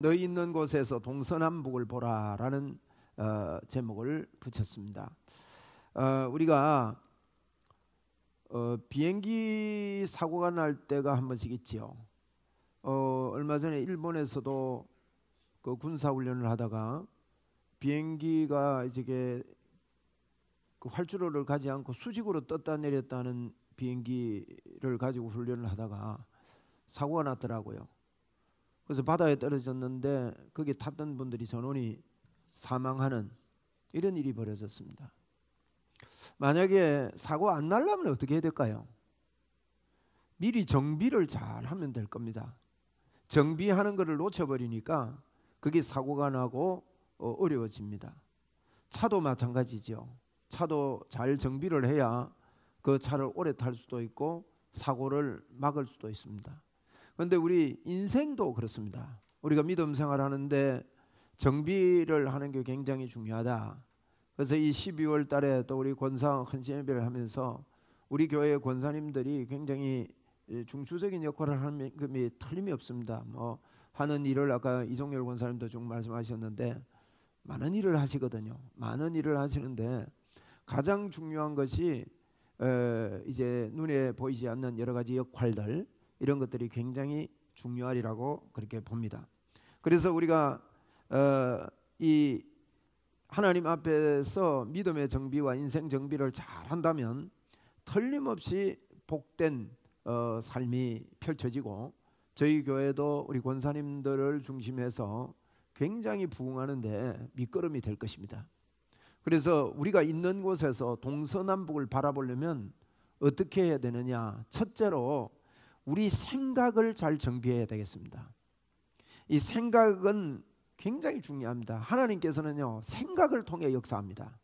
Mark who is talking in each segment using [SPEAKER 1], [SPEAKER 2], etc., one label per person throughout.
[SPEAKER 1] 너희 있는 곳에서 동서남북을 보라라는 제목을 붙였습니다. 우리가 비행기 사고가 날 때가 한 번씩 있지요. 얼마 전에 일본에서도 그 군사훈련을 하다가 비행기가 이제 그 활주로를 가지 않고 수직으로 떴다 내렸다는 비행기를 가지고 훈련을 하다가 사고가 났더라고요. 그래서 바다에 떨어졌는데 거기 탔던 분들이 전원이 사망하는 이런 일이 벌어졌습니다. 만약에 사고 안 나려면 어떻게 해야 될까요? 미리 정비를 잘 하면 될 겁니다. 정비하는 것을 놓쳐버리니까 그게 사고가 나고 어려워집니다. 차도 마찬가지죠. 차도 잘 정비를 해야 그 차를 오래 탈 수도 있고 사고를 막을 수도 있습니다. 그런데 우리 인생도 그렇습니다. 우리가 믿음 생활하는데 정비를 하는 게 굉장히 중요하다. 그래서 이 12월 달에 또 우리 권사 헌신 예배를 하면서 우리 교회 권사님들이 굉장히 중추적인 역할을 하는 게 틀림이 없습니다. 뭐 하는 일을 아까 이종열 권사님도 좀 말씀하셨는데 많은 일을 하시거든요. 많은 일을 하시는데 가장 중요한 것이 이제 눈에 보이지 않는 여러 가지 역할들, 이런 것들이 굉장히 중요하리라고 그렇게 봅니다. 그래서 우리가 이 하나님 앞에서 믿음의 정비와 인생 정비를 잘 한다면 틀림없이 복된 삶이 펼쳐지고 저희 교회도 우리 권사님들을 중심해서 굉장히 부흥하는데 밑거름이 될 것입니다. 그래서 우리가 있는 곳에서 동서남북을 바라보려면 어떻게 해야 되느냐? 첫째로 우리 생각을 잘 정비해야 되겠습니다. 이 생각은 굉장히 중요합니다. 하나님께서는요, 생각을 통해 역사합니다.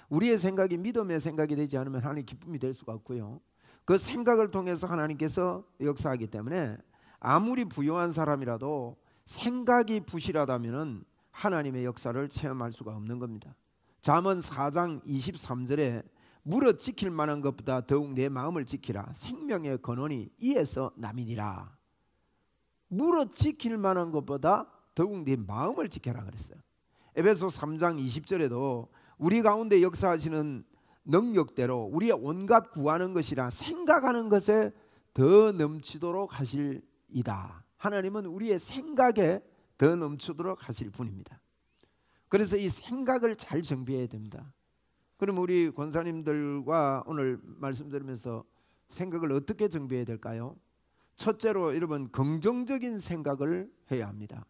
[SPEAKER 1] 우리의 생각이 믿음의 생각이 되지 않으면 하나님 기쁨이 될 수가 없고요. 그 생각을 통해서 하나님께서 역사하기 때문에 아무리 부유한 사람이라도 생각이 부실하다면 하나님의 역사를 체험할 수가 없는 겁니다. 잠언 4장 23절에 물어 지킬 만한 것보다 더욱 내 마음을 지키라. 생명의 근원이 이에서 남이니라. 물어 지킬 만한 것보다 더욱 내 마음을 지켜라 그랬어요. 에베소 3장 20절에도 우리 가운데 역사하시는 능력대로 우리의 온갖 구하는 것이라 생각하는 것에 더 넘치도록 하실이다. 하나님은 우리의 생각에 더 넘치도록 하실 분입니다. 그래서 이 생각을 잘 정비해야 됩니다. 그럼 우리 권사님들과 오늘 말씀 들으면서 생각을 어떻게 정비해야 될까요? 첫째로 여러분, 긍정적인 생각을 해야 합니다.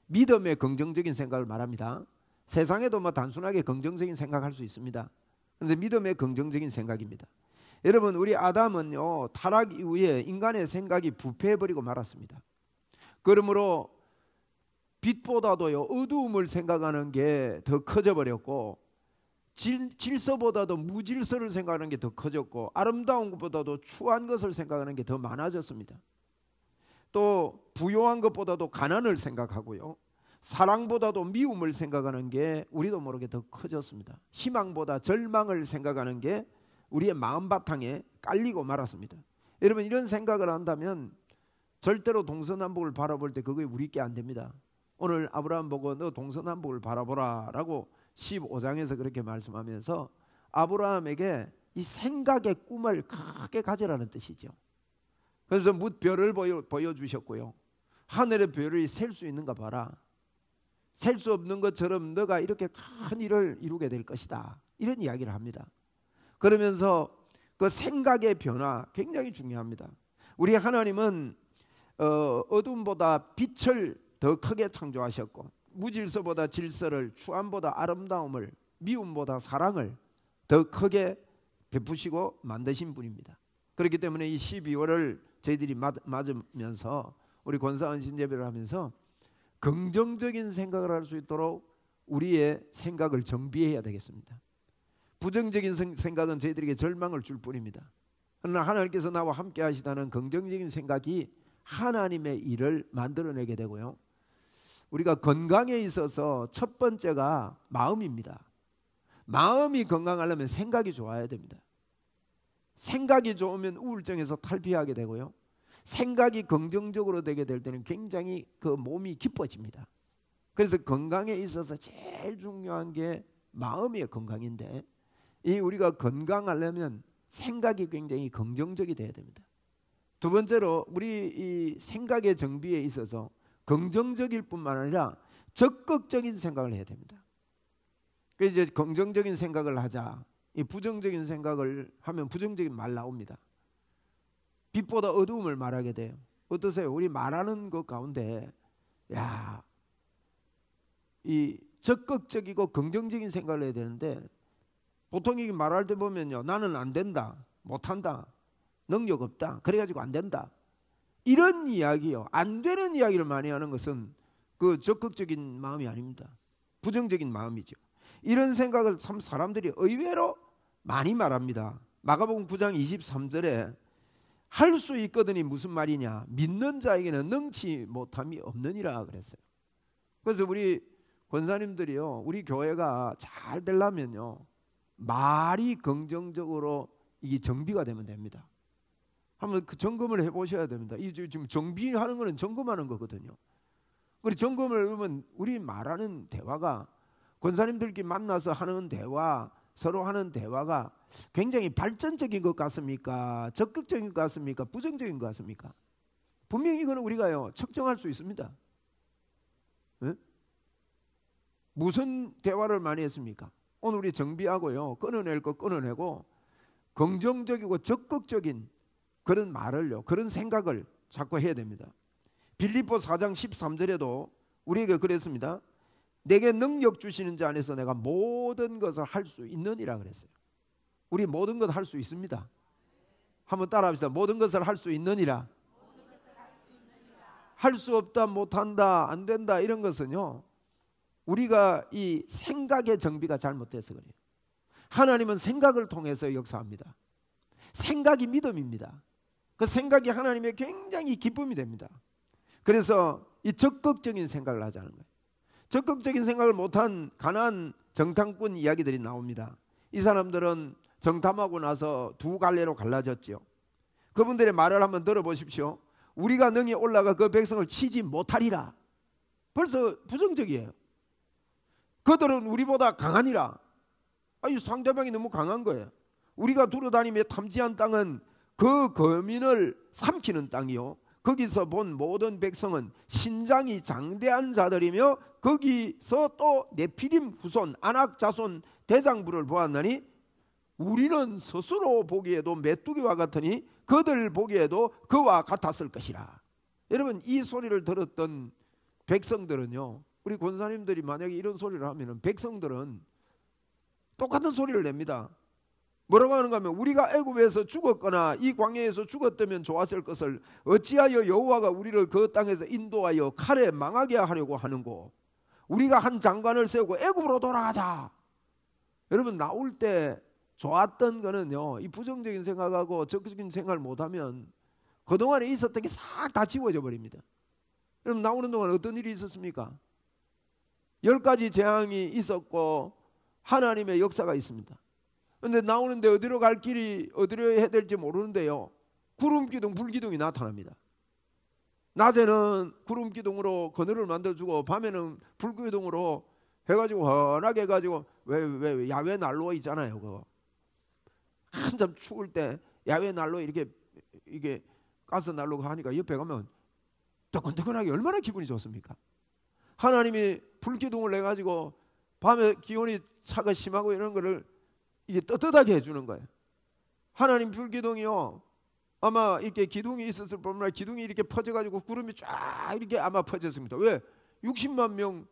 [SPEAKER 1] 믿음의 긍정적인 생각을 말합니다. 세상에도 뭐 단순하게 긍정적인 생각할 수 있습니다. 그런데 믿음의 긍정적인 생각입니다. 여러분, 우리 아담은요, 타락 이후에 인간의 생각이 부패해버리고 말았습니다. 그러므로 빛보다도요, 어두움을 생각하는 게 더 커져버렸고, 질서보다도 무질서를 생각하는 게 더 커졌고, 아름다운 것보다도 추한 것을 생각하는 게 더 많아졌습니다. 또 부요한 것보다도 가난을 생각하고요, 사랑보다도 미움을 생각하는 게 우리도 모르게 더 커졌습니다. 희망보다 절망을 생각하는 게 우리의 마음바탕에 깔리고 말았습니다. 여러분, 이런 생각을 한다면 절대로 동서남북을 바라볼 때 그게 우리께 안 됩니다. 오늘 아브라함 보고 너 동서남북을 바라보라 라고 15장에서 그렇게 말씀하면서 아브라함에게 이 생각의 꿈을 크게 가지라는 뜻이죠. 그래서 뭇별을 보여주셨고요, 하늘의 별이 셀 수 있는가 봐라. 셀 수 없는 것처럼 너가 이렇게 큰 일을 이루게 될 것이다, 이런 이야기를 합니다. 그러면서 그 생각의 변화 굉장히 중요합니다. 우리 하나님은 어둠보다 빛을 더 크게 창조하셨고, 무질서보다 질서를, 추함보다 아름다움을, 미움보다 사랑을 더 크게 베푸시고 만드신 분입니다. 그렇기 때문에 이 12월을 저희들이 맞으면서 우리 권사헌신 예배를 하면서 긍정적인 생각을 할 수 있도록 우리의 생각을 정비해야 되겠습니다. 부정적인 생각은 저희들에게 절망을 줄 뿐입니다. 그러나 하나님께서 나와 함께 하시다는 긍정적인 생각이 하나님의 일을 만들어내게 되고요, 우리가 건강에 있어서 첫 번째가 마음입니다. 마음이 건강하려면 생각이 좋아야 됩니다. 생각이 좋으면 우울증에서 탈피하게 되고요, 생각이 긍정적으로 되게 될 때는 굉장히 그 몸이 기뻐집니다. 그래서 건강에 있어서 제일 중요한 게 마음의 건강인데, 이 우리가 건강하려면 생각이 굉장히 긍정적이 돼야 됩니다. 두 번째로 우리 이 생각의 정비에 있어서 긍정적일 뿐만 아니라 적극적인 생각을 해야 됩니다. 그래서 이제 긍정적인 생각을 하자, 이 부정적인 생각을 하면 부정적인 말 나옵니다. 빛보다 어두움을 말하게 돼요. 어떠세요? 우리 말하는 것 가운데 이 적극적이고 긍정적인 생각을 해야 되는데, 보통 이게 말할 때 보면요, 나는 안 된다, 못한다, 능력 없다, 그래가지고 안 된다, 이런 이야기요, 안 되는 이야기를 많이 하는 것은 그 적극적인 마음이 아닙니다. 부정적인 마음이죠. 이런 생각을 참 사람들이 의외로 많이 말합니다. 마가복음 9장 23절에 할 수 있거든이 무슨 말이냐, 믿는 자에게는 능치 못함이 없느니라 그랬어요. 그래서 우리 권사님들이요, 우리 교회가 잘 되려면요, 말이 긍정적으로 이게 정비가 되면 됩니다. 한번 그 점검을 해보셔야 됩니다. 이 지금 정비하는 거는 점검하는 거거든요. 우리 점검을 하면 우리 말하는 대화가, 권사님들끼리 만나서 하는 대화, 서로 하는 대화가 굉장히 발전적인 것 같습니까? 적극적인 것 같습니까? 부정적인 것 같습니까? 분명히 이거는 우리가요 측정할 수 있습니다. 네? 무슨 대화를 많이 했습니까? 오늘 우리 정비하고요, 끊어낼 거 끊어내고 긍정적이고 적극적인 그런 말을요, 그런 생각을 자꾸 해야 됩니다. 빌립보 4장 13절에도 우리에게 그랬습니다. 내게 능력 주시는 자 안에서 내가 모든 것을 할 수 있느니라 그랬어요. 우리 모든 것 할 수 있습니다. 한번 따라합시다. 모든 것을 할 수 있느니라. 할 수 없다, 못한다, 안 된다, 이런 것은요, 우리가 이 생각의 정비가 잘못돼서 그래요. 하나님은 생각을 통해서 역사합니다. 생각이 믿음입니다. 그 생각이 하나님의 굉장히 기쁨이 됩니다. 그래서 이 적극적인 생각을 하자는 거예요. 적극적인 생각을 못한 가난한 정탐꾼 이야기들이 나옵니다. 이 사람들은 정탐하고 나서 두 갈래로 갈라졌죠. 그분들의 말을 한번 들어보십시오. 우리가 능히 올라가 그 백성을 치지 못하리라. 벌써 부정적이에요. 그들은 우리보다 강하니라. 이 상대방이 너무 강한 거예요. 우리가 두루다니며 탐지한 땅은 그 거민을 삼키는 땅이요, 거기서 본 모든 백성은 신장이 장대한 자들이며 거기서 또 네피림 후손 아낙 자손 대장부를 보았나니 우리는 스스로 보기에도 메뚜기와 같으니 그들 보기에도 그와 같았을 것이라. 여러분, 이 소리를 들었던 백성들은요, 우리 권사님들이 만약에 이런 소리를 하면 백성들은 똑같은 소리를 냅니다. 뭐라고 하는가 하면, 우리가 애굽에서 죽었거나 이 광야에서 죽었다면 좋았을 것을 어찌하여 여호와가 우리를 그 땅에서 인도하여 칼에 망하게 하려고 하는고, 우리가 한 장관을 세우고 애굽으로 돌아가자. 여러분, 나올 때 좋았던 거는요, 이 부정적인 생각하고 적극적인 생각을 못하면 그동안에 있었던 게 싹 다 지워져 버립니다. 여러분, 나오는 동안 어떤 일이 있었습니까? 10가지 재앙이 있었고 하나님의 역사가 있습니다. 그런데 나오는데 어디로 갈 길이, 어디로 해야 될지 모르는데요, 구름기둥, 불기둥이 나타납니다. 낮에는 구름기둥으로 그늘을 만들어주고 밤에는 불기둥으로 해가지고 환하게 해가지고, 왜 야외 난로 있잖아요. 그거 한참 추울 때 야외 난로 이게 가스 난로가 하니까 옆에 가면 뜨끈뜨끈하게 얼마나 기분이 좋습니까? 하나님이 불기둥을 내가지고 밤에 기온이 차가 심하고 이런 거를 이게 떳떳하게 해주는 거예요. 하나님 불기둥이요, 아마 이렇게 기둥이 있었을 뿐만 아니라 기둥이 이렇게 퍼져가지고 구름이 쫙 이렇게 아마 퍼졌습니다. 왜? 60만 명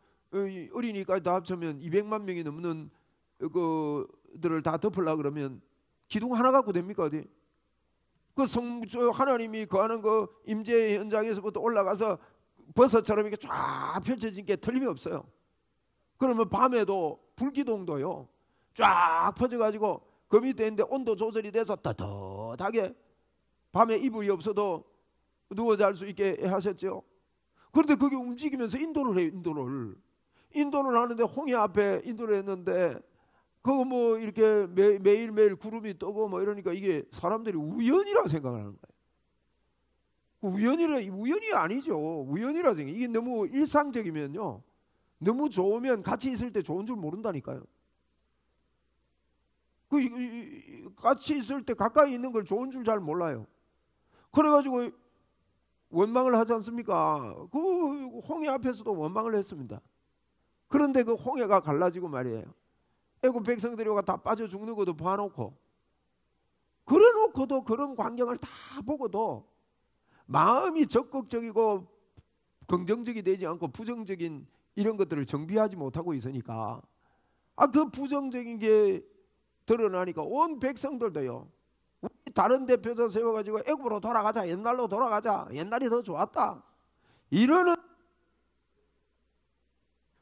[SPEAKER 1] 어린이까지 다 합치면 200만 명이 넘는 그들을 다 덮으려고 그러면 기둥 하나 갖고 됩니까? 어디? 하나님이 거하는 그 임재 현장에서부터 올라가서 버섯처럼 이렇게 쫙 펼쳐진 게 틀림이 없어요. 그러면 밤에도 불기둥도요 쫙 퍼져가지고 그 밑에 있는데 온도 조절이 돼서 따뜻하게 밤에 이불이 없어도 누워 잘 수 있게 하셨죠. 그런데 그게 움직이면서 인도를 해요. 인도를 하는데 홍해 앞에 인도를 했는데 그거 뭐 이렇게 매일매일 구름이 뜨고 뭐 이러니까 이게 사람들이 우연이라고 생각을 하는 거예요. 우연이 아니죠. 우연이라서 이게 너무 일상적이면요, 너무 좋으면 같이 있을 때 좋은 줄 모른다니까요. 같이 있을 때 가까이 있는 걸 좋은 줄 잘 몰라요. 그래가지고 원망을 하지 않습니까? 그 홍해 앞에서도 원망을 했습니다. 그런데 그 홍해가 갈라지고 말이에요, 애국 백성들이 다 빠져 죽는 것도 봐놓고, 그래놓고도 그런 광경을 다 보고도 마음이 적극적이고 긍정적이 되지 않고 부정적인 이런 것들을 정비하지 못하고 있으니까, 그 부정적인 게 드러나니까 온 백성들도요, 우리 다른 대표자 세워가지고 애굽으로 돌아가자, 옛날로 돌아가자, 옛날이 더 좋았다 이러는.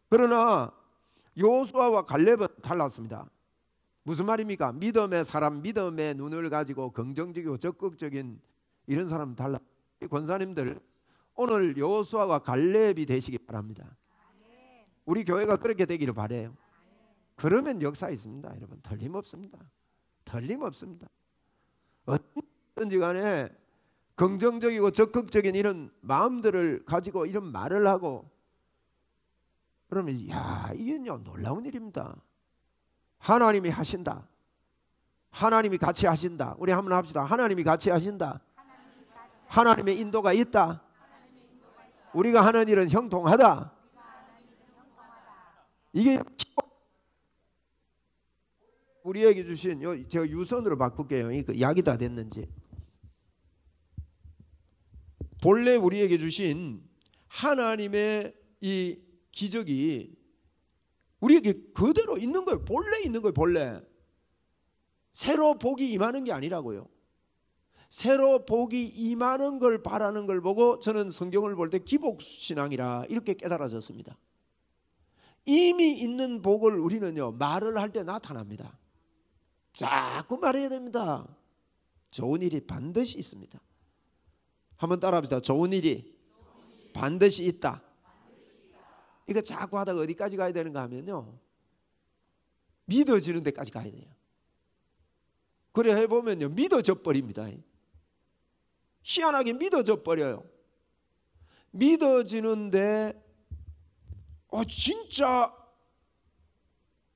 [SPEAKER 1] 그러나 여호수아와 갈렙은 달랐습니다. 무슨 말입니까? 믿음의 사람, 믿음의 눈을 가지고 긍정적이고 적극적인 이런 사람은 달라. 권사님들, 오늘 여호수아와 갈렙이 되시기 바랍니다. 우리 교회가 그렇게 되기를 바라요. 그러면 역사 있습니다, 여러분. 틀림없습니다. 틀림없습니다. 어떤지 간에 긍정적이고 적극적인 이런 마음들을 가지고 이런 말을 하고 그러면 이건요 놀라운 일입니다. 하나님이 하신다. 하나님이 같이 하신다. 우리 한번 합시다. 하나님이 같이 하신다. 하나님의 인도가 있다. 우리가 하는 일은 형통하다. 이게 우리에게 주신, 제가 유선으로 바꿀게요. 그 약이 다 됐는지. 본래 우리에게 주신 하나님의 이 기적이 우리에게 그대로 있는 거예요. 본래 있는 거예요. 본래. 새로 복이 임하는 게 아니라고요. 새로 복이 임하는 걸 바라는 걸 보고 저는 성경을 볼 때 기복신앙이라 이렇게 깨달아졌습니다. 이미 있는 복을 우리는요 말을 할 때 나타납니다. 자꾸 말해야 됩니다. 좋은 일이 반드시 있습니다. 한번 따라합시다. 좋은 일이 반드시 있다. 이거 자꾸 하다가 어디까지 가야 되는가 하면요, 믿어지는 데까지 가야 돼요. 그래 해보면요 믿어져 버립니다. 희한하게 믿어져 버려요. 믿어지는데 진짜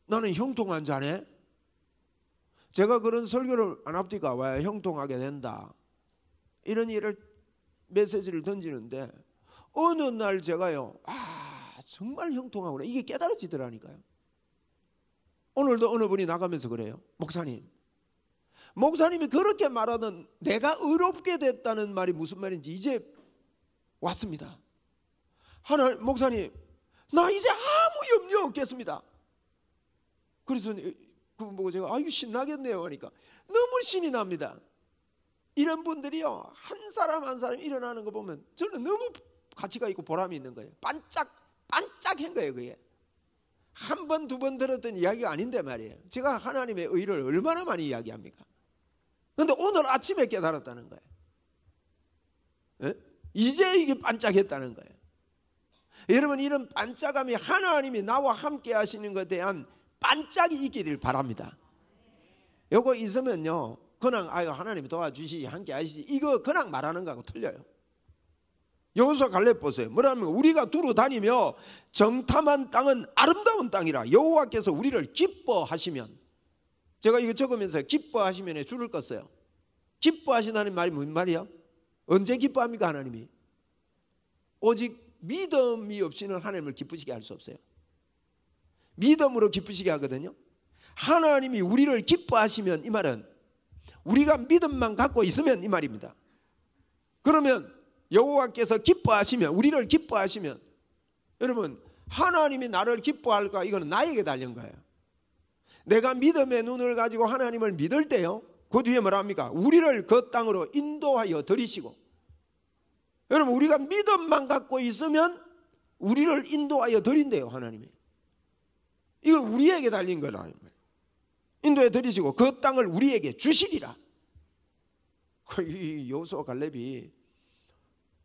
[SPEAKER 1] 나는 형통한 자네. 제가 그런 설교를 안 합니까? 왜 형통하게 된다 이런 일을 메시지를 던지는데 어느 날 제가요 정말 형통하구나 이게 깨달아지더라니까요. 오늘도 어느 분이 나가면서 그래요. 목사님이 그렇게 말하던 내가 의롭게 됐다는 말이 무슨 말인지 이제 왔습니다. 목사님 나 이제 아무 염려 없겠습니다. 그래서 그분 보고 제가 아유 신나겠네요 하니까 너무 신이 납니다. 이런 분들이요 한 사람 한 사람 일어나는 거 보면 저는 너무 가치가 있고 보람이 있는 거예요. 반짝한 거예요. 그게 한 번, 두 번 들었던 이야기가 아닌데 말이에요. 제가 하나님의 의를 얼마나 많이 이야기합니까? 그런데 오늘 아침에 깨달았다는 거예요. 에? 이제 이게 반짝했다는 거예요. 여러분 이런 반짝함이 하나님이 나와 함께 하시는 것에 대한 반짝이 있기를 바랍니다. 요거 있으면요 그냥 하나님이 도와주시지 함께 하시지 이거 그냥 말하는 거하고 틀려요. 여호수아 갈렙 보세요. 뭐라면 우리가 두루 다니며 정탐한 땅은 아름다운 땅이라 여호와께서 우리를 기뻐하시면, 제가 이거 적으면서 기뻐하시면에 줄을 껐어요. 기뻐하신다는 말이 무슨 말이야? 언제 기뻐합니까 하나님이? 오직 믿음이 없이는 하나님을 기쁘시게 할 수 없어요. 믿음으로 기쁘시게 하거든요. 하나님이 우리를 기뻐하시면 이 말은 우리가 믿음만 갖고 있으면 이 말입니다. 그러면 여호와께서 기뻐하시면, 우리를 기뻐하시면, 여러분 하나님이 나를 기뻐할까? 이거는 나에게 달린 거예요. 내가 믿음의 눈을 가지고 하나님을 믿을 때요 그 뒤에 뭐랍니까? 우리를 그 땅으로 인도하여 들이시고, 여러분 우리가 믿음만 갖고 있으면 우리를 인도하여 들인대요 하나님이. 이건 우리에게 달린 거라는 거예요. 인도에 들이시고 그 땅을 우리에게 주시리라. 이 여호수아 갈렙이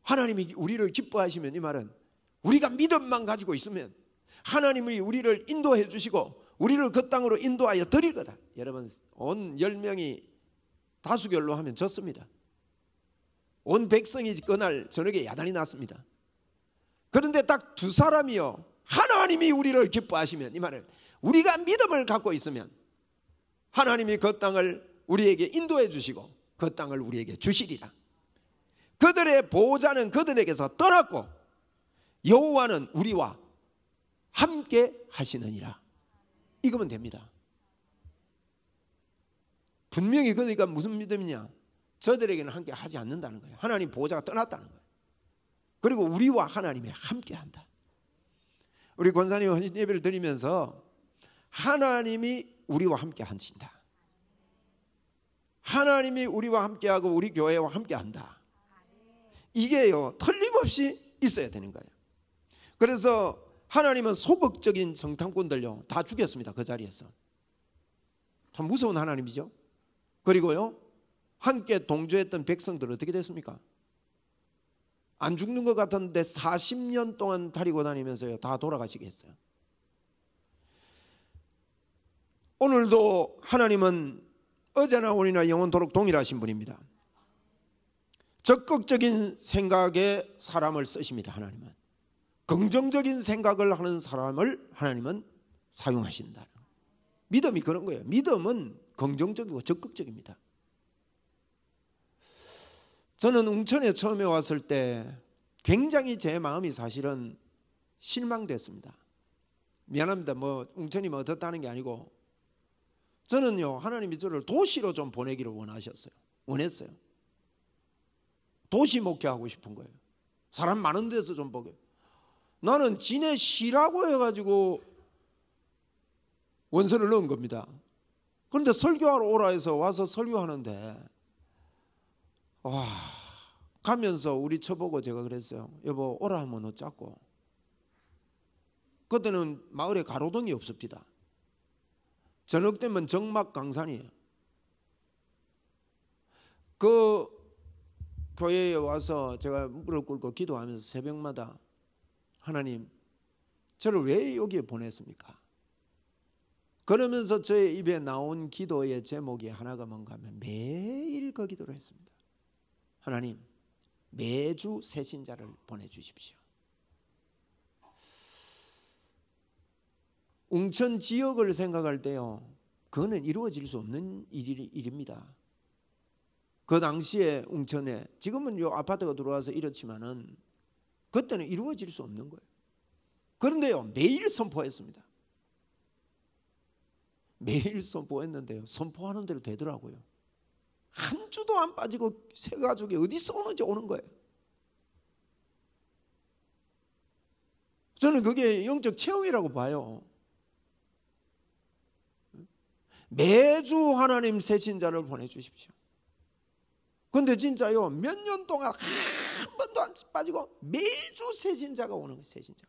[SPEAKER 1] 하나님이 우리를 기뻐하시면 이 말은 우리가 믿음만 가지고 있으면 하나님이 우리를 인도해 주시고 우리를 그 땅으로 인도하여 드릴 거다. 여러분 온 10명이 다수결로 하면 졌습니다. 온 백성이 그날 저녁에 야단이 났습니다. 그런데 딱 두 사람이요, 하나님이 우리를 기뻐하시면, 이 말은 우리가 믿음을 갖고 있으면 하나님이 그 땅을 우리에게 인도해 주시고 그 땅을 우리에게 주시리라. 그들의 보호자는 그들에게서 떠났고 여호와는 우리와 함께 하시느니라. 이거면 됩니다. 분명히 그러니까 무슨 믿음이냐? 저들에게는 함께 하지 않는다는 거예요. 하나님 보호자가 떠났다는 거예요. 그리고 우리와 하나님이 함께 한다. 우리 권사님 헌신 예배를 드리면서 하나님이 우리와 함께 하신다. 하나님이 우리와 함께하고 우리 교회와 함께한다. 이게요, 틀림없이 있어야 되는 거예요. 그래서 하나님은 소극적인 정탐꾼들요 다 죽였습니다. 그 자리에서. 참 무서운 하나님이죠. 그리고요, 함께 동조했던 백성들은 어떻게 됐습니까? 안 죽는 것 같았는데 40년 동안 다리고 다니면서요 다 돌아가시게 했어요. 오늘도 하나님은 어제나 오늘이나 영원토록 동일하신 분입니다. 적극적인 생각에 사람을 쓰십니다. 하나님은 긍정적인 생각을 하는 사람을 하나님은 사용하신다. 믿음이 그런 거예요. 믿음은 긍정적이고 적극적입니다. 저는 웅천에 처음에 왔을 때 굉장히 제 마음이 사실은 실망됐습니다. 미안합니다. 웅천이 어떻다는 게 아니고, 저는요, 하나님이 저를 도시로 좀 보내기를 원했어요. 도시 목회하고 싶은 거예요. 사람 많은 데서 좀 보게. 나는 진해 시라고 해가지고 원서를 넣은 겁니다. 그런데 설교하러 오라 해서 와서 설교하는데, 와, 가면서 우리 처보고 제가 그랬어요. 여보, 오라 하면 어쩌고. 그때는 마을에 가로등이 없습니다. 저녁 되면 정막 강산이에요. 그 교회에 와서 제가 무릎 꿇고 기도하면서 새벽마다, 하나님, 저를 왜 여기에 보냈습니까? 그러면서 저의 입에 나온 기도의 제목이 하나가 뭔가 하면 매일 그 기도를 했습니다. 하나님, 매주 새 신자를 보내주십시오. 웅천 지역을 생각할 때요, 그거는 이루어질 수 없는 일입니다. 그 당시에 웅천에, 지금은 요 아파트가 들어와서 이렇지만은 그때는 이루어질 수 없는 거예요. 그런데요, 매일 선포했습니다. 매일 선포했는데요, 선포하는 대로 되더라고요. 한 주도 안 빠지고 새 가족이 어디서 오는지 오는 거예요. 저는 그게 영적 체험이라고 봐요. 매주 하나님 새 신자를 보내주십시오. 그런데 진짜요, 몇 년 동안 한 번도 안 빠지고 매주 새 신자가 오는 거예요. 새 신자.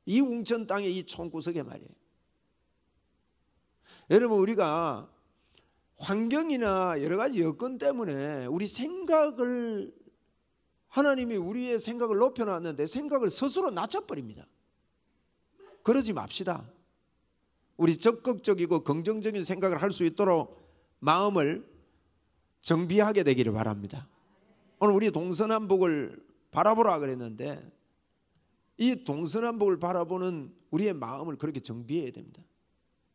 [SPEAKER 1] 이 웅천 땅의 이 총구석에 말이에요. 여러분, 우리가 환경이나 여러 가지 여건 때문에 우리 생각을, 하나님이 우리의 생각을 높여놨는데 생각을 스스로 낮춰버립니다. 그러지 맙시다. 우리 적극적이고 긍정적인 생각을 할 수 있도록 마음을 정비하게 되기를 바랍니다. 오늘 우리 동서남북을 바라보라 그랬는데, 이 동서남북을 바라보는 우리의 마음을 그렇게 정비해야 됩니다.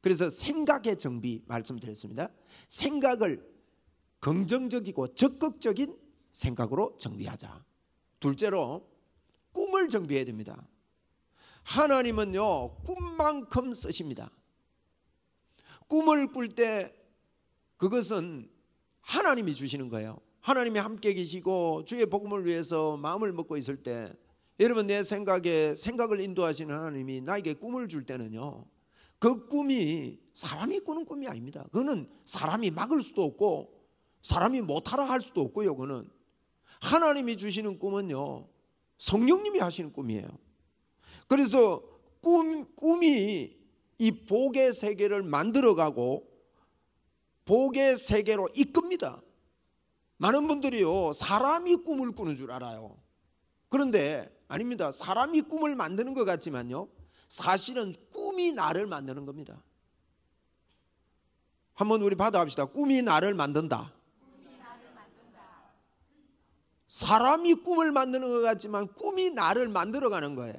[SPEAKER 1] 그래서 생각의 정비 말씀드렸습니다. 생각을 긍정적이고 적극적인 생각으로 정비하자. 둘째로 꿈을 정비해야 됩니다. 하나님은요, 꿈만큼 쓰십니다. 꿈을 꿀 때 그것은 하나님이 주시는 거예요. 하나님이 함께 계시고 주의 복음을 위해서 마음을 먹고 있을 때, 여러분, 내 생각을 인도하시는 하나님이 나에게 꿈을 줄 때는요, 그 꿈이 사람이 꾸는 꿈이 아닙니다. 그거는 사람이 막을 수도 없고 사람이 못하라 할 수도 없고요. 그거는 하나님이 주시는 꿈은요, 성령님이 하시는 꿈이에요. 그래서 꿈이 이 복의 세계를 만들어가고 복의 세계로 이끕니다. 많은 분들이요, 사람이 꿈을 꾸는 줄 알아요. 그런데 아닙니다. 사람이 꿈을 만드는 것 같지만요, 사실은 꿈이 나를 만드는 겁니다. 한번 우리 받아갑시다. 꿈이 나를 만든다. 사람이 꿈을 만드는 것 같지만 꿈이 나를 만들어가는 거예요.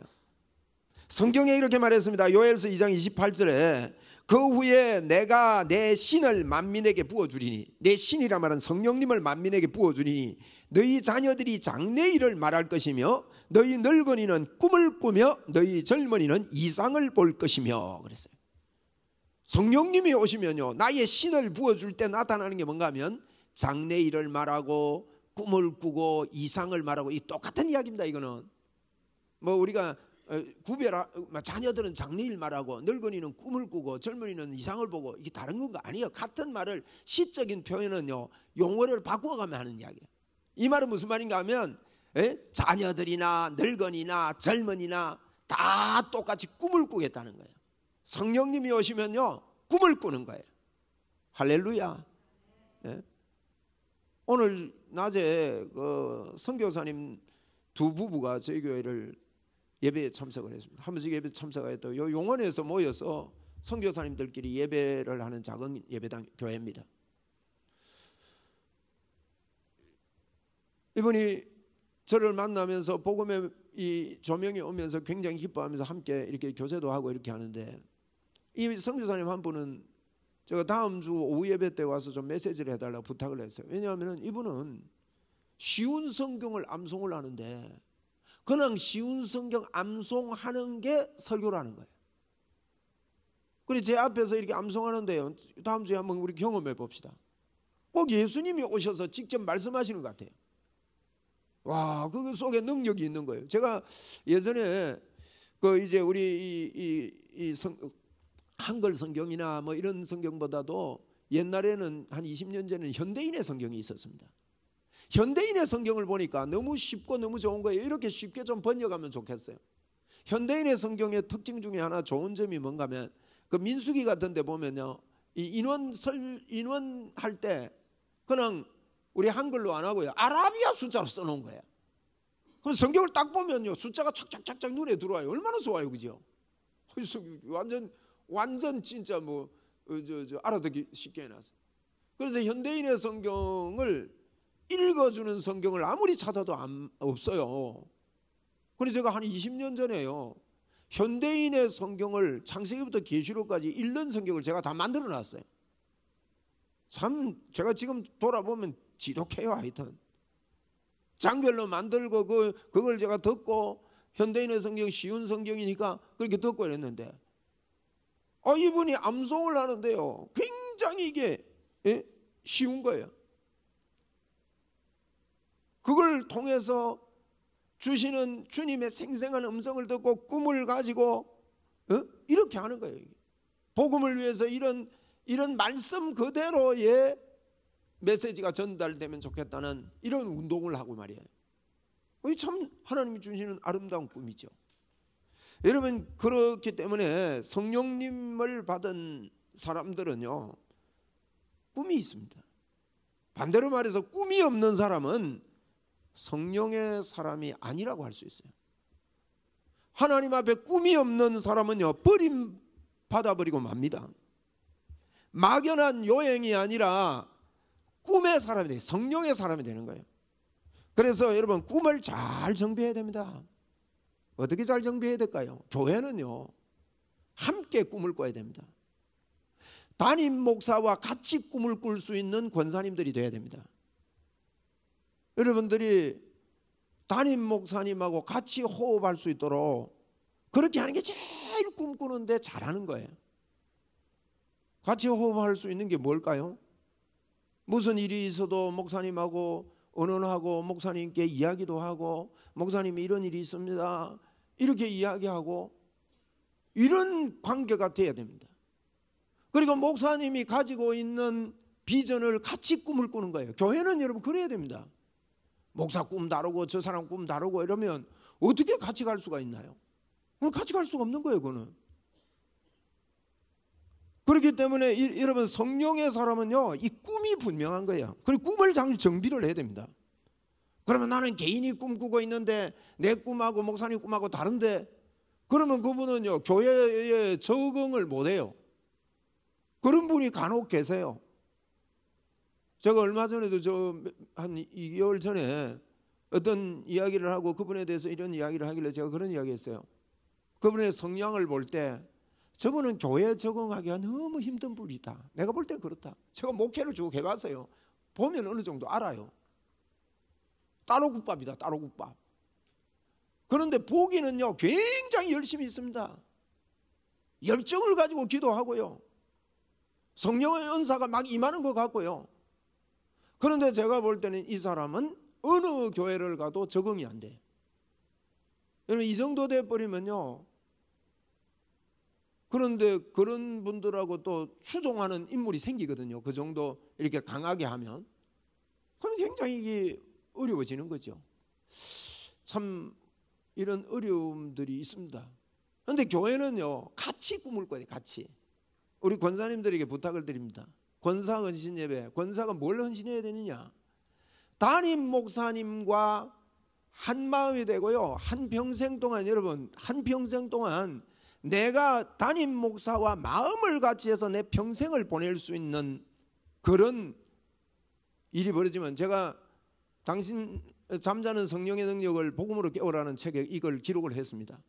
[SPEAKER 1] 성경에 이렇게 말했습니다. 요엘서 2장 28절에 그 후에 내가 내 신을 만민에게 부어주리니, 내 신이란 말은 성령님을 만민에게 부어주리니 너희 자녀들이 장래일을 말할 것이며 너희 늙은이는 꿈을 꾸며 너희 젊은이는 이상을 볼 것이며 그랬어요. 성령님이 오시면요, 나의 신을 부어줄 때 나타나는 게 뭔가 하면 장래일을 말하고 꿈을 꾸고 이상을 말하고, 이 똑같은 이야기입니다. 이거는 뭐 우리가 자녀들은 장래일 말하고 늙은이는 꿈을 꾸고 젊은이는 이상을 보고, 이게 다른 건 아니에요. 같은 말을 시적인 표현은요 용어를 바꾸어가면 하는 이야기예요. 이 말은 무슨 말인가 하면 자녀들이나 늙은이나 젊은이나 다 똑같이 꿈을 꾸겠다는 거예요. 성령님이 오시면요 꿈을 꾸는 거예요. 할렐루야. 오늘 낮에 그 선교사님 두 부부가 저희 교회를 예배에 참석을 했습니다. 한 번씩 예배 참석하였다. 요 용원에서 모여서 선교사님들끼리 예배를 하는 작은 예배당 교회입니다. 이분이 저를 만나면서 복음의 이 조명이 오면서 굉장히 기뻐하면서 함께 이렇게 교제도 하고 이렇게 하는데, 이 선교사님 한 분은 제가 다음 주 오후 예배 때 와서 좀 메시지를 해달라고 부탁을 했어요. 왜냐하면 이분은 쉬운 성경을 암송을 하는데 그냥 쉬운 성경 암송하는 게 설교라는 거예요. 그래서 제 앞에서 이렇게 암송하는데요, 다음 주에 한번 우리 경험해 봅시다. 꼭 예수님이 오셔서 직접 말씀하시는 것 같아요. 와, 그 속에 능력이 있는 거예요. 제가 예전에 그 이제 우리 한글 성경이나 뭐 이런 성경보다도 옛날에는 한 20년 전에는 현대인의 성경이 있었습니다. 현대인의 성경을 보니까 너무 쉽고 너무 좋은 거예요. 이렇게 쉽게 좀 번역하면 좋겠어요. 현대인의 성경의 특징 중에 하나 좋은 점이 뭔가 하면 그 민수기 같은 데 보면요, 이 인원할 때 그냥 우리 한글로 안 하고요 아라비아 숫자로 써놓은 거예요. 그럼 성경을 딱 보면요 숫자가 착착착착 눈에 들어와요. 얼마나 좋아요, 그죠? 완전 진짜 뭐 알아듣기 쉽게 해놨어요. 그래서 현대인의 성경을 읽어주는 성경을 아무리 찾아도 없어요. 그래서 제가 한 20년 전에요 현대인의 성경을 창세기부터 계시록까지 읽는 성경을 제가 다 만들어 놨어요. 참 제가 지금 돌아보면 지독해요. 하여튼 장별로 만들고 그걸 제가 듣고 현대인의 성경 쉬운 성경이니까 그렇게 듣고 이랬는데, 이분이 암송을 하는데요 굉장히 이게 쉬운 거예요. 그걸 통해서 주시는 주님의 생생한 음성을 듣고 꿈을 가지고 이렇게 하는 거예요. 복음을 위해서 이런 말씀 그대로의 메시지가 전달되면 좋겠다는 이런 운동을 하고 말이에요. 참 하나님이 주시는 아름다운 꿈이죠. 여러분, 그렇기 때문에 성령님을 받은 사람들은요 꿈이 있습니다. 반대로 말해서 꿈이 없는 사람은 성령의 사람이 아니라고 할 수 있어요. 하나님 앞에 꿈이 없는 사람은요 버림 받아버리고 맙니다. 막연한 요행이 아니라 꿈의 사람이 돼요. 성령의 사람이 되는 거예요. 그래서 여러분 꿈을 잘 정비해야 됩니다. 어떻게 잘 정비해야 될까요? 교회는요 함께 꿈을 꿔야 됩니다. 담임 목사와 같이 꿈을 꿀 수 있는 권사님들이 돼야 됩니다. 여러분들이 담임 목사님하고 같이 호흡할 수 있도록 그렇게 하는 게 제일 꿈꾸는데 잘하는 거예요. 같이 호흡할 수 있는 게 뭘까요? 무슨 일이 있어도 목사님하고 의논하고 목사님께 이야기도 하고, 목사님이 이런 일이 있습니다 이렇게 이야기하고, 이런 관계가 돼야 됩니다. 그리고 목사님이 가지고 있는 비전을 같이 꿈을 꾸는 거예요. 교회는 여러분 그래야 됩니다. 목사 꿈 다르고 저 사람 꿈 다르고 이러면 어떻게 같이 갈 수가 있나요? 같이 갈 수가 없는 거예요. 그거는. 그렇기 때문에 여러분 성령의 사람은요 이 꿈이 분명한 거예요. 그리고 꿈을 잘 정비를 해야 됩니다. 그러면 나는 개인이 꿈꾸고 있는데 내 꿈하고 목사님 꿈하고 다른데, 그러면 그분은요 교회에 적응을 못해요. 그런 분이 간혹 계세요. 제가 얼마 전에도 한 2개월 전에 어떤 이야기를 하고 그분에 대해서 이런 이야기를 하길래 제가 그런 이야기했어요. 그분의 성향을 볼 때 저분은 교회에 적응하기가 너무 힘든 분이다. 내가 볼 때 그렇다. 제가 목회를 쭉 해봤어요. 보면 어느 정도 알아요. 따로국밥이다, 따로국밥. 그런데 보기는요 굉장히 열심히 있습니다. 열정을 가지고 기도하고요, 성령의 은사가 막 임하는 것 같고요. 그런데 제가 볼 때는 이 사람은 어느 교회를 가도 적응이 안 돼. 여러분, 이 정도 돼버리면요, 그런데 그런 분들하고 또 추종하는 인물이 생기거든요. 그 정도 이렇게 강하게 하면. 그럼 굉장히 이게 어려워지는 거죠. 참 이런 어려움들이 있습니다. 그런데 교회는요 같이 꿈을 꿔야 돼. 같이. 우리 권사님들에게 부탁을 드립니다. 권사 헌신 예배, 권사가 뭘 헌신해야 되느냐? 담임 목사님과 한 마음이 되고요, 한 평생 동안, 여러분, 한 평생 동안 내가 담임 목사와 마음을 같이 해서 내 평생을 보낼 수 있는 그런 일이 벌어지면, 제가 당신 잠자는 성령의 능력을 복음으로 깨우라는 책에 이걸 기록을 했습니다.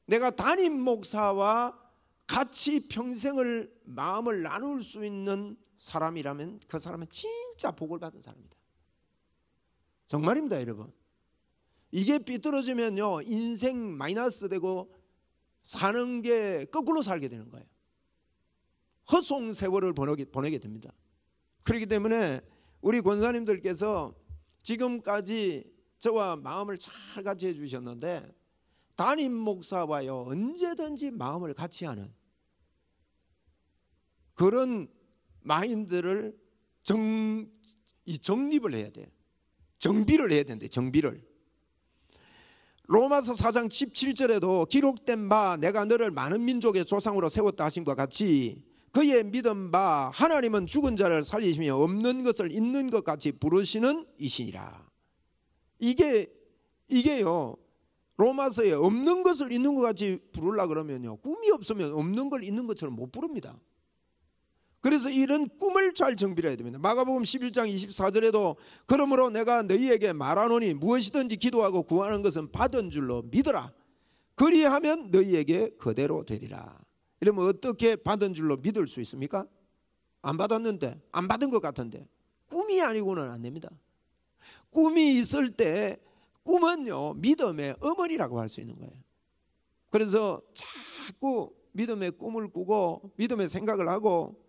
[SPEAKER 1] 내가 담임 목사와 같이 평생을 마음을 나눌 수 있는 사람이라면 그 사람은 진짜 복을 받은 사람이다. 정말입니다, 여러분. 이게 삐뚤어지면요 인생 마이너스 되고 사는 게 거꾸로 살게 되는 거예요. 허송 세월을 보내게 됩니다. 그렇기 때문에 우리 권사님들께서 지금까지 저와 마음을 잘 같이 해주셨는데, 담임 목사와요 언제든지 마음을 같이 하는 그런 마인드를 정립을 해야 돼. 정비를 해야 된대. 정비를. 로마서 4장 17절에도 기록된 바 내가 너를 많은 민족의 조상으로 세웠다 하심과 같이 그의 믿은 바 하나님은 죽은 자를 살리시며 없는 것을 있는 것 같이 부르시는 이시니라. 이게요 로마서에 없는 것을 있는 것 같이 부르려 그러면요, 꿈이 없으면 없는 걸 있는 것처럼 못 부릅니다. 그래서 이런 꿈을 잘 정비해야 됩니다. 마가복음 11장 24절에도 그러므로 내가 너희에게 말하노니 무엇이든지 기도하고 구하는 것은 받은 줄로 믿어라. 그리하면 너희에게 그대로 되리라. 이러면 어떻게 받은 줄로 믿을 수 있습니까? 안 받았는데, 안 받은 것 같은데. 꿈이 아니고는 안 됩니다. 꿈이 있을 때 꿈은요 믿음의 어머니라고 할 수 있는 거예요. 그래서 자꾸 믿음의 꿈을 꾸고 믿음의 생각을 하고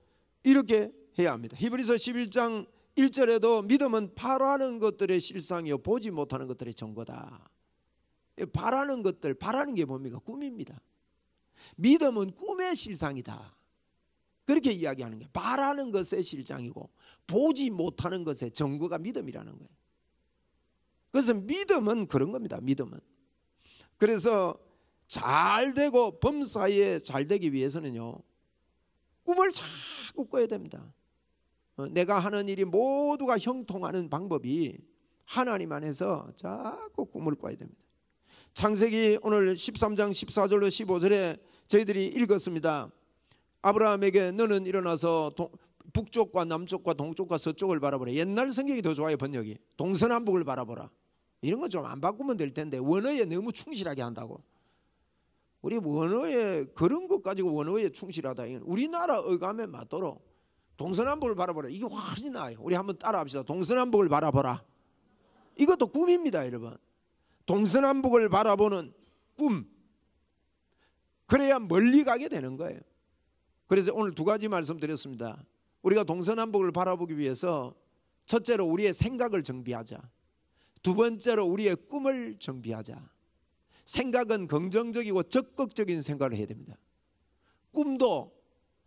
[SPEAKER 1] 이렇게 해야 합니다. 히브리서 11장 1절에도 믿음은 바라는 것들의 실상이요 보지 못하는 것들의 증거다. 바라는 것들, 바라는 게 뭡니까? 꿈입니다. 믿음은 꿈의 실상이다. 그렇게 이야기하는 거예요. 바라는 것의 실상이고 보지 못하는 것의 증거가 믿음이라는 거예요. 그래서 믿음은 그런 겁니다. 믿음은. 그래서 잘 되고 범사에 잘 되기 위해서는요 꿈을 자꾸 꿔야 됩니다. 내가 하는 일이 모두가 형통하는 방법이 하나님 안에서 자꾸 꿈을 꿔야 됩니다. 창세기 오늘 13장 14절로 15절에 저희들이 읽었습니다. 아브라함에게 너는 일어나서 북쪽과 남쪽과 동쪽과 서쪽을 바라보라. 옛날 성경이 더 좋아요. 번역이 동서남북을 바라보라. 이런 거 좀 안 바꾸면 될 텐데 원어에 너무 충실하게 한다고. 우리 원어에 그런 것 가지고 원어에 충실하다. 우리나라 어감에 맞도록 동서남북을 바라보라. 이게 훨씬 나아요. 우리 한번 따라합시다. 동서남북을 바라보라. 이것도 꿈입니다, 여러분. 동서남북을 바라보는 꿈. 그래야 멀리 가게 되는 거예요. 그래서 오늘 두 가지 말씀드렸습니다. 우리가 동서남북을 바라보기 위해서 첫째로 우리의 생각을 정비하자. 두 번째로 우리의 꿈을 정비하자. 생각은 긍정적이고 적극적인 생각을 해야 됩니다. 꿈도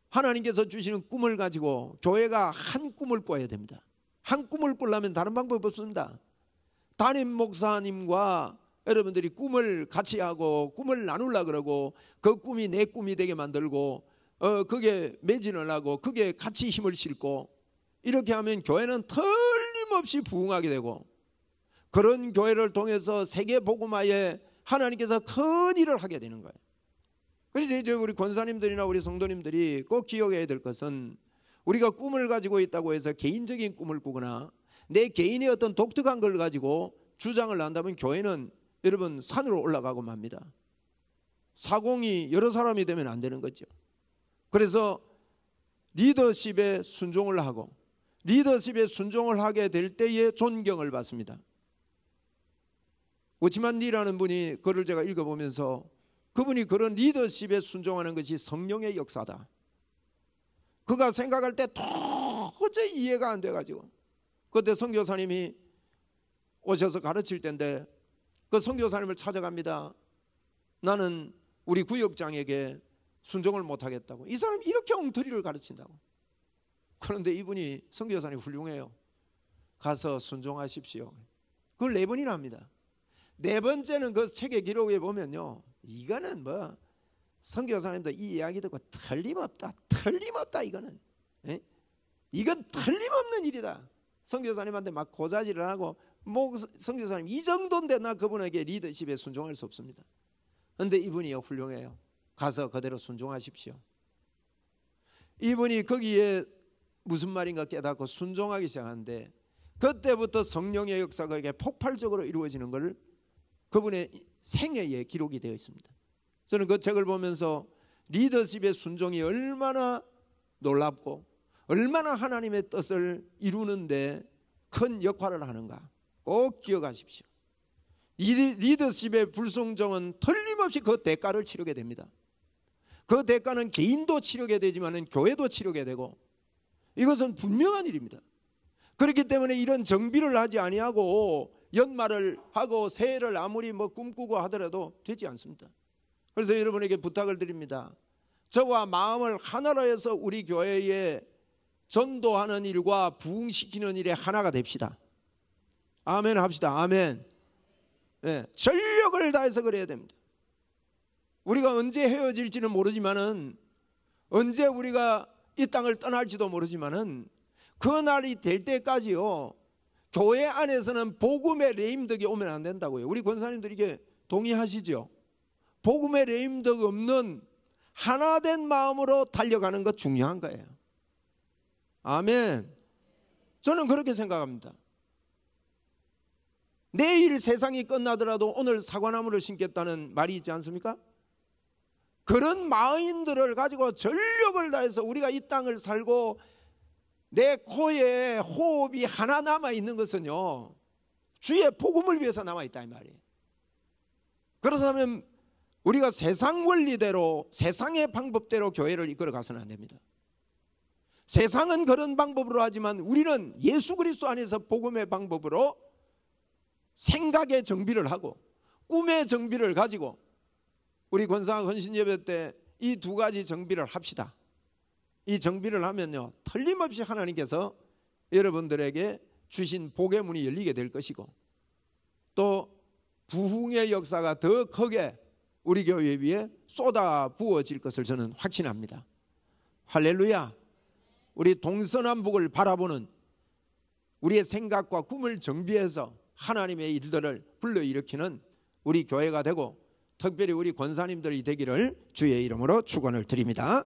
[SPEAKER 1] 하나님께서 주시는 꿈을 가지고 교회가 한 꿈을 꿔야 됩니다. 한 꿈을 꾸려면 다른 방법이 없습니다. 담임 목사님과 여러분들이 꿈을 같이 하고 꿈을 나누려고 그러고 그 꿈이 내 꿈이 되게 만들고 그게 매진을 하고 그게 같이 힘을 싣고 이렇게 하면 교회는 틀림없이 부흥하게 되고 그런 교회를 통해서 세계 복음화에 하나님께서 큰 일을 하게 되는 거예요. 그래서 이제 우리 권사님들이나 우리 성도님들이 꼭 기억해야 될 것은 우리가 꿈을 가지고 있다고 해서 개인적인 꿈을 꾸거나 내 개인의 어떤 독특한 걸 가지고 주장을 한다면 교회는 여러분 산으로 올라가고 맙니다. 사공이 여러 사람이 되면 안 되는 거죠. 그래서 리더십에 순종을 하고 리더십에 순종을 하게 될 때에 존경을 받습니다. 오치만 리라는 분이 글을 제가 읽어보면서 그분이 그런 리더십에 순종하는 것이 성령의 역사다. 그가 생각할 때 도저히 이해가 안 돼가지고 그때 선교사님이 오셔서 가르칠 때인데 그 선교사님을 찾아갑니다. 나는 우리 구역장에게 순종을 못하겠다고. 이 사람이 이렇게 엉터리를 가르친다고. 그런데 이분이 선교사님이 훌륭해요. 가서 순종하십시오. 그걸 4번이나 합니다. 4번째는 그 책의 기록에 보면요, 이거는 뭐 선교사님도 이 이야기 듣고 틀림없다 이거는. 에? 이건 틀림없는 일이다. 선교사님한테 막 고자질을 하고 뭐 선교사님 이 정도인데 나 그분에게 리더십에 순종할 수 없습니다. 그런데 이분이요 훌륭해요. 가서 그대로 순종하십시오. 이분이 거기에 무슨 말인가 깨닫고 순종하기 시작하는데 그때부터 성령의 역사가 이게 폭발적으로 이루어지는 것을 그분의 생애에 기록이 되어 있습니다. 저는 그 책을 보면서 리더십의 순종이 얼마나 놀랍고 얼마나 하나님의 뜻을 이루는데 큰 역할을 하는가 꼭 기억하십시오. 이 리더십의 불순종은 틀림없이 그 대가를 치르게 됩니다. 그 대가는 개인도 치르게 되지만 교회도 치르게 되고 이것은 분명한 일입니다. 그렇기 때문에 이런 정비를 하지 아니하고 연말을 하고 새해를 아무리 뭐 꿈꾸고 하더라도 되지 않습니다. 그래서 여러분에게 부탁을 드립니다. 저와 마음을 하나로 해서 우리 교회에 전도하는 일과 부흥시키는 일에 하나가 됩시다. 아멘 합시다. 아멘. 네, 전력을 다해서 그래야 됩니다. 우리가 언제 헤어질지는 모르지만은 언제 우리가 이 땅을 떠날지도 모르지만은 그 날이 될 때까지요 교회 안에서는 복음의 레임덕이 오면 안 된다고요. 우리 권사님들 이게 동의하시죠? 복음의 레임덕 없는 하나된 마음으로 달려가는 것 중요한 거예요. 아멘. 저는 그렇게 생각합니다. 내일 세상이 끝나더라도 오늘 사과나무를 심겠다는 말이 있지 않습니까? 그런 마인드를 가지고 전력을 다해서 우리가 이 땅을 살고 내 코에 호흡이 하나 남아있는 것은요 주의 복음을 위해서 남아있다 이 말이에요. 그렇다면 우리가 세상 원리대로 세상의 방법대로 교회를 이끌어 가서는 안 됩니다. 세상은 그런 방법으로 하지만 우리는 예수 그리스도 안에서 복음의 방법으로 생각의 정비를 하고 꿈의 정비를 가지고 우리 권사 헌신예배 때 이 2가지 정비를 합시다. 이 정비를 하면요 틀림없이 하나님께서 여러분들에게 주신 복의 문이 열리게 될 것이고 또 부흥의 역사가 더 크게 우리 교회 위에 쏟아 부어질 것을 저는 확신합니다. 할렐루야. 우리 동서남북을 바라보는 우리의 생각과 꿈을 정비해서 하나님의 일들을 불러일으키는 우리 교회가 되고 특별히 우리 권사님들이 되기를 주의 이름으로 축원을 드립니다.